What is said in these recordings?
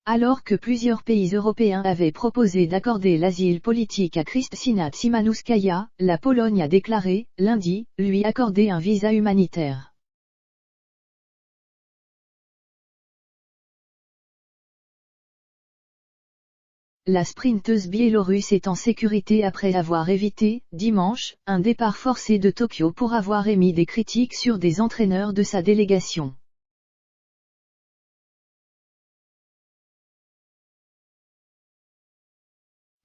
Alors que plusieurs pays européens avaient proposé d'accorder l'asile politique à Krystyna Szymanouskaja, la Pologne a déclaré, lundi, lui accorder un visa humanitaire. La sprinteuse biélorusse est en sécurité après avoir évité, dimanche, un départ forcé de Tokyo pour avoir émis des critiques sur des entraîneurs de sa délégation.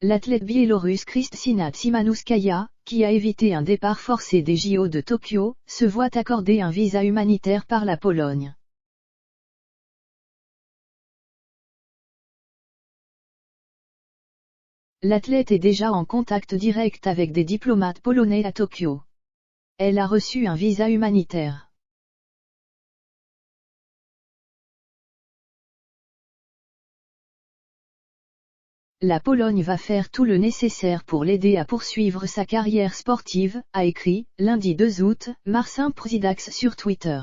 L'athlète biélorusse Krystyna Szymanouskaja, qui a évité un départ forcé des JO de Tokyo, se voit accorder un visa humanitaire par la Pologne. L'athlète est déjà en contact direct avec des diplomates polonais à Tokyo. Elle a reçu un visa humanitaire. La Pologne va faire tout le nécessaire pour l'aider à poursuivre sa carrière sportive, a écrit, lundi 2 août, Marcin Przidax sur Twitter.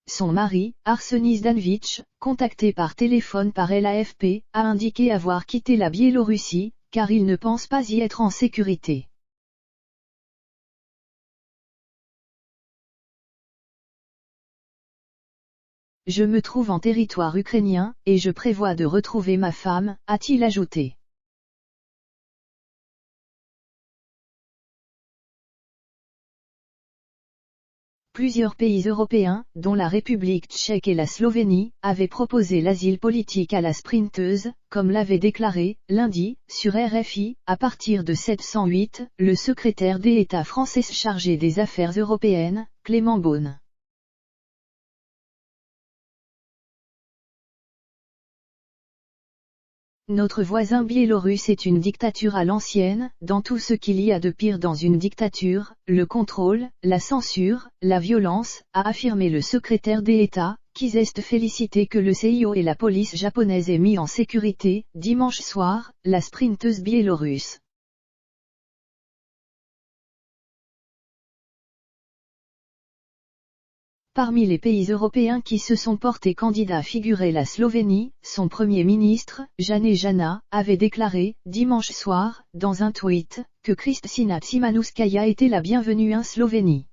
Son mari, Arsenis Danwicz, contacté par téléphone par l'AFP, a indiqué avoir quitté la Biélorussie, car il ne pense pas y être en sécurité. Je me trouve en territoire ukrainien, et je prévois de retrouver ma femme, a-t-il ajouté. Plusieurs pays européens, dont la République tchèque et la Slovénie, avaient proposé l'asile politique à la sprinteuse, comme l'avait déclaré, lundi, sur RFI, à partir de 708, le secrétaire d'État français chargé des affaires européennes, Clément Beaune. Notre voisin biélorusse est une dictature à l'ancienne, dans tout ce qu'il y a de pire dans une dictature, le contrôle, la censure, la violence, a affirmé le secrétaire d'État, qui zeste félicité que le CIO et la police japonaise aient mis en sécurité, dimanche soir, la sprinteuse biélorusse. Parmi les pays européens qui se sont portés candidats figurait la Slovénie. Son premier ministre, Janez Janša, avait déclaré, dimanche soir, dans un tweet, que Krystyna Szymanouskaja était la bienvenue en Slovénie.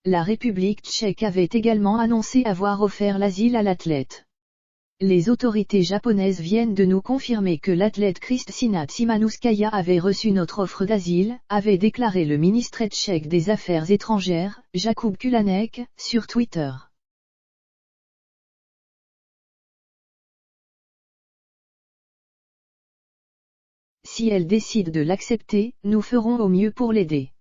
La République tchèque avait également annoncé avoir offert l'asile à l'athlète. Les autorités japonaises viennent de nous confirmer que l'athlète Krystyna Szymanouskaja avait reçu notre offre d'asile, avait déclaré le ministre tchèque des Affaires étrangères, Jakub Kulanek, sur Twitter. Si elle décide de l'accepter, nous ferons au mieux pour l'aider.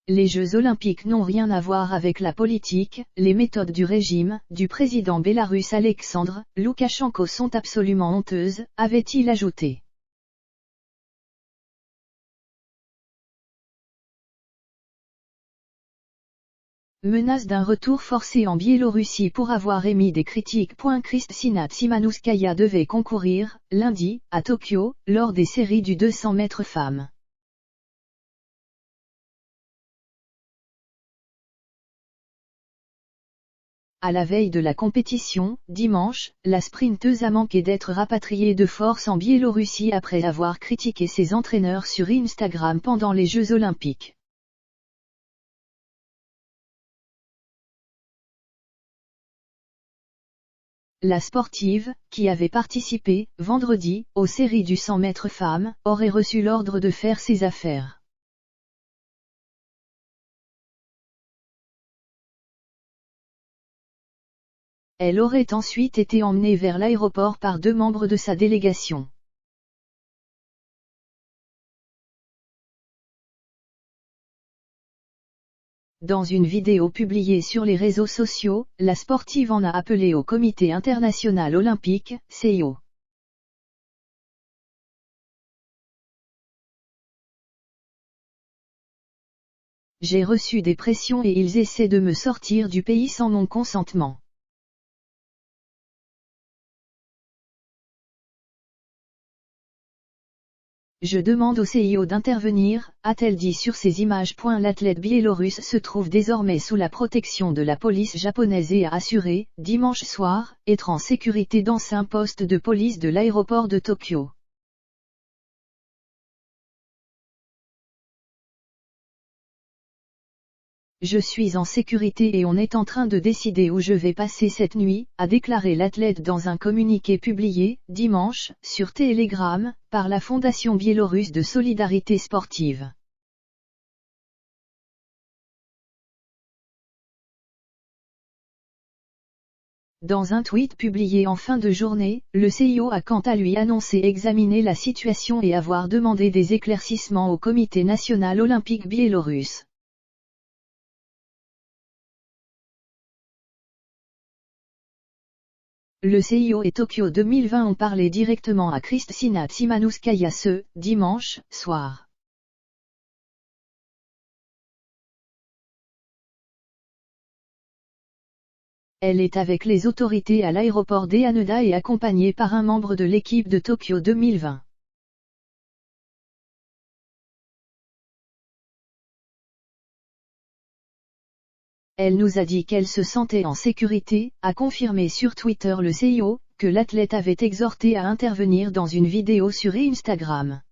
Les Jeux olympiques n'ont rien à voir avec la politique, les méthodes du régime, du président bélarusse Alexandre Loukachenko sont absolument honteuses, avait-il ajouté. Menace d'un retour forcé en Biélorussie pour avoir émis des critiques. Krystyna Szymanouskaja devait concourir, lundi, à Tokyo, lors des séries du 200 mètres femmes. À la veille de la compétition, dimanche, la sprinteuse a manqué d'être rapatriée de force en Biélorussie après avoir critiqué ses entraîneurs sur Instagram pendant les Jeux olympiques. La sportive, qui avait participé, vendredi, aux séries du 100 mètres femmes, aurait reçu l'ordre de faire ses affaires. Elle aurait ensuite été emmenée vers l'aéroport par 2 membres de sa délégation. Dans une vidéo publiée sur les réseaux sociaux, la sportive en a appelé au Comité international olympique, CIO. J'ai reçu des pressions et ils essaient de me sortir du pays sans mon consentement. Je demande au CIO d'intervenir, a-t-elle dit sur ces images. L'athlète biélorusse se trouve désormais sous la protection de la police japonaise et a assuré, dimanche soir, être en sécurité dans un poste de police de l'aéroport de Tokyo. Je suis en sécurité et on est en train de décider où je vais passer cette nuit, a déclaré l'athlète dans un communiqué publié, dimanche, sur Telegram, par la Fondation biélorusse de solidarité sportive. Dans un tweet publié en fin de journée, le CIO a quant à lui annoncé examiner la situation et avoir demandé des éclaircissements au Comité national olympique biélorusse. Le CIO et Tokyo 2020 ont parlé directement à Kristina Tsimanouskaya ce dimanche soir. Elle est avec les autorités à l'aéroport d'Haneda et accompagnée par un membre de l'équipe de Tokyo 2020. Elle nous a dit qu'elle se sentait en sécurité, a confirmé sur Twitter le CIO, que l'athlète avait exhorté à intervenir dans une vidéo sur Instagram.